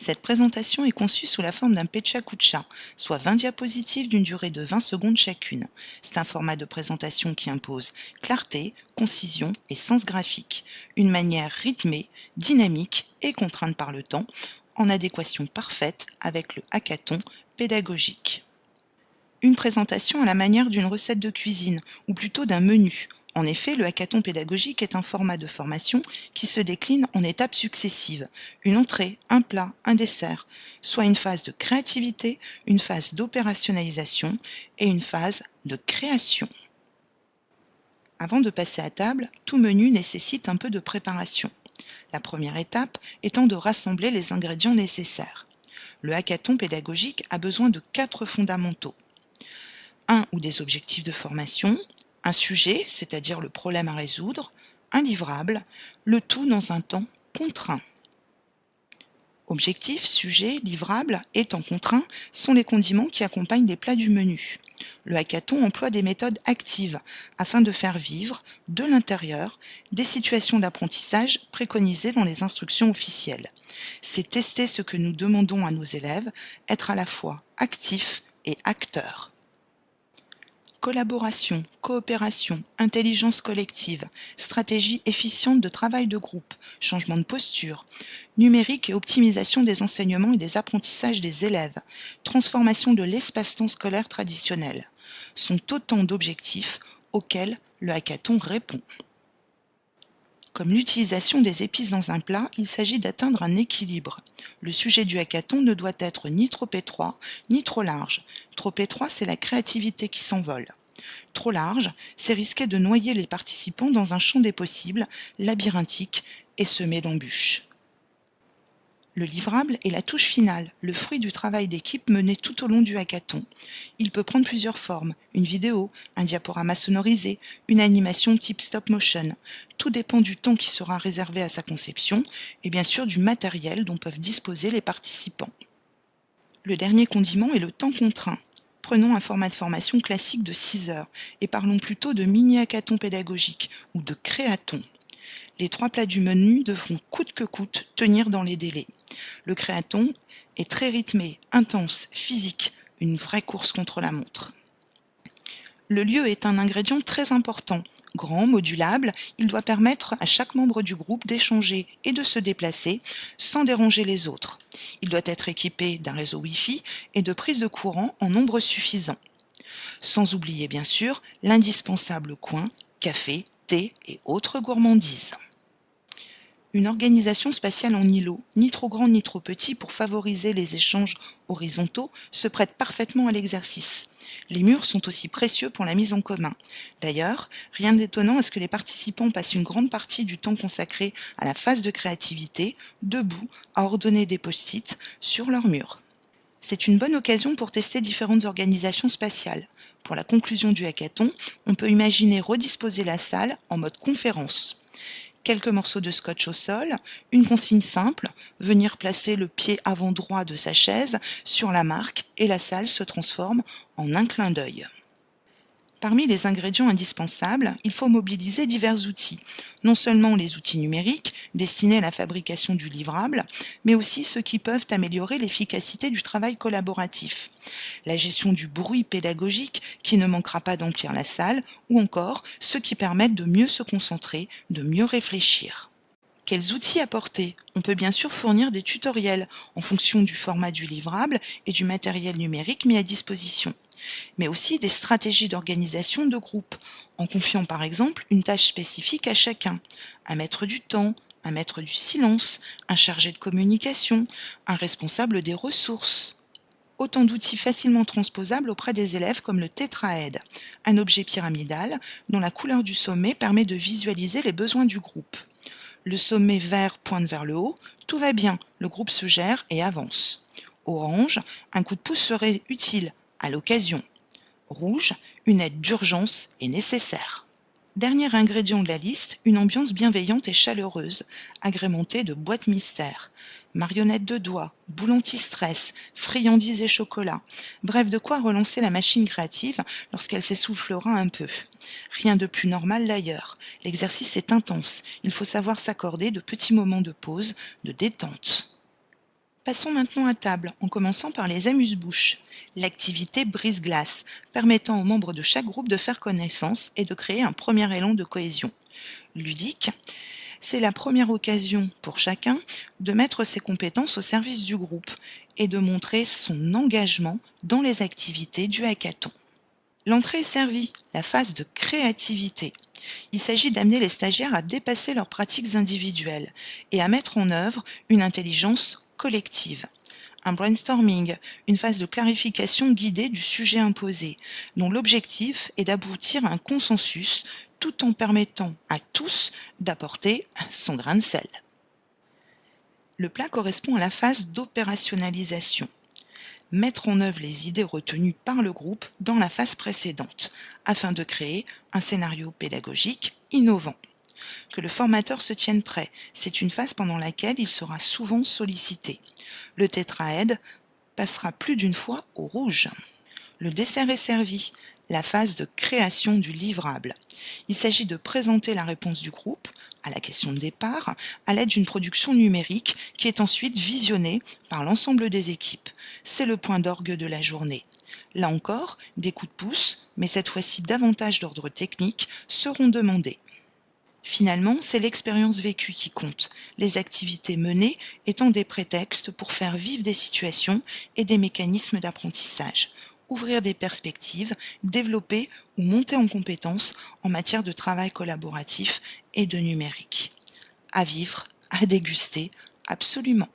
Cette présentation est conçue sous la forme d'un Pecha Kucha, soit 20 diapositives d'une durée de 20 secondes chacune. C'est un format de présentation qui impose clarté, concision et sens graphique, une manière rythmée, dynamique et contrainte par le temps, en adéquation parfaite avec le hackathon pédagogique. Une présentation à la manière d'une recette de cuisine, ou plutôt d'un menu. En effet, le hackathon pédagogique est un format de formation qui se décline en étapes successives. Une entrée, un plat, un dessert, soit une phase de créativité, une phase d'opérationnalisation et une phase de création. Avant de passer à table, tout menu nécessite un peu de préparation. La première étape étant de rassembler les ingrédients nécessaires. Le hackathon pédagogique a besoin de 4 fondamentaux. Un ou des objectifs de formation, un sujet, c'est-à-dire le problème à résoudre, un livrable, le tout dans un temps contraint. Objectif, sujet, livrable et temps contraint sont les condiments qui accompagnent les plats du menu. Le hackathon emploie des méthodes actives afin de faire vivre, de l'intérieur, des situations d'apprentissage préconisées dans les instructions officielles. C'est tester ce que nous demandons à nos élèves, être à la fois actifs et acteurs. Collaboration, coopération, intelligence collective, stratégie efficiente de travail de groupe, changement de posture, numérique et optimisation des enseignements et des apprentissages des élèves, transformation de l'espace-temps scolaire traditionnel, sont autant d'objectifs auxquels le hackathon répond. Comme l'utilisation des épices dans un plat, il s'agit d'atteindre un équilibre. Le sujet du hackathon ne doit être ni trop étroit, ni trop large. Trop étroit, c'est la créativité qui s'envole. Trop large, c'est risquer de noyer les participants dans un champ des possibles, labyrinthique et semé d'embûches. Le livrable est la touche finale, le fruit du travail d'équipe mené tout au long du hackathon. Il peut prendre plusieurs formes, une vidéo, un diaporama sonorisé, une animation type stop motion. Tout dépend du temps qui sera réservé à sa conception et bien sûr du matériel dont peuvent disposer les participants. Le dernier condiment est le temps contraint. Prenons un format de formation classique de 6 heures et parlons plutôt de mini-hackathon pédagogique ou de créathon. Les 3 plats du menu devront coûte que coûte tenir dans les délais. Le créathon est très rythmé, intense, physique, une vraie course contre la montre. Le lieu est un ingrédient très important. Grand, modulable, il doit permettre à chaque membre du groupe d'échanger et de se déplacer sans déranger les autres. Il doit être équipé d'un réseau Wi-Fi et de prises de courant en nombre suffisant. Sans oublier bien sûr l'indispensable coin, café, thé et autres gourmandises. Une organisation spatiale en îlot, ni trop grand ni trop petit pour favoriser les échanges horizontaux, se prête parfaitement à l'exercice. Les murs sont aussi précieux pour la mise en commun. D'ailleurs, rien d'étonnant à ce que les participants passent une grande partie du temps consacré à la phase de créativité, debout, à ordonner des post-it sur leurs murs. C'est une bonne occasion pour tester différentes organisations spatiales. Pour la conclusion du hackathon, on peut imaginer redisposer la salle en mode conférence. Quelques morceaux de scotch au sol, une consigne simple, venir placer le pied avant droit de sa chaise sur la marque et la salle se transforme en un clin d'œil. Parmi les ingrédients indispensables, il faut mobiliser divers outils. Non seulement les outils numériques, destinés à la fabrication du livrable, mais aussi ceux qui peuvent améliorer l'efficacité du travail collaboratif. La gestion du bruit pédagogique, qui ne manquera pas d'emplir la salle, ou encore ceux qui permettent de mieux se concentrer, de mieux réfléchir. Quels outils apporter? On peut bien sûr fournir des tutoriels en fonction du format du livrable et du matériel numérique mis à disposition, mais aussi des stratégies d'organisation de groupe, en confiant par exemple une tâche spécifique à chacun, un maître du temps, un maître du silence, un chargé de communication, un responsable des ressources. Autant d'outils facilement transposables auprès des élèves comme le tétraède, un objet pyramidal dont la couleur du sommet permet de visualiser les besoins du groupe. Le sommet vert pointe vers le haut, tout va bien, le groupe se gère et avance. Orange, un coup de pouce serait utile, à l'occasion. Rouge, une aide d'urgence est nécessaire. Dernier ingrédient de la liste, une ambiance bienveillante et chaleureuse, agrémentée de boîtes mystères, marionnettes de doigts, boules anti-stress, friandises et chocolat. Bref, de quoi relancer la machine créative lorsqu'elle s'essoufflera un peu. Rien de plus normal d'ailleurs. L'exercice est intense. Il faut savoir s'accorder de petits moments de pause, de détente. Passons maintenant à table, en commençant par les amuse-bouches. L'activité brise-glace, permettant aux membres de chaque groupe de faire connaissance et de créer un premier élan de cohésion. Ludique, c'est la première occasion pour chacun de mettre ses compétences au service du groupe et de montrer son engagement dans les activités du hackathon. L'entrée est servie, la phase de créativité. Il s'agit d'amener les stagiaires à dépasser leurs pratiques individuelles et à mettre en œuvre une intelligence collective. Un brainstorming, une phase de clarification guidée du sujet imposé, dont l'objectif est d'aboutir à un consensus tout en permettant à tous d'apporter son grain de sel. Le plat correspond à la phase d'opérationnalisation. Mettre en œuvre les idées retenues par le groupe dans la phase précédente, afin de créer un scénario pédagogique innovant. Que le formateur se tienne prêt, c'est une phase pendant laquelle il sera souvent sollicité. Le tétraède passera plus d'une fois au rouge. Le dessert est servi, la phase de création du livrable. Il s'agit de présenter la réponse du groupe à la question de départ à l'aide d'une production numérique qui est ensuite visionnée par l'ensemble des équipes. C'est le point d'orgue de la journée. Là encore, des coups de pouce, mais cette fois-ci davantage d'ordre technique, seront demandés. Finalement, c'est l'expérience vécue qui compte, les activités menées étant des prétextes pour faire vivre des situations et des mécanismes d'apprentissage, ouvrir des perspectives, développer ou monter en compétences en matière de travail collaboratif et de numérique. À vivre, à déguster, absolument.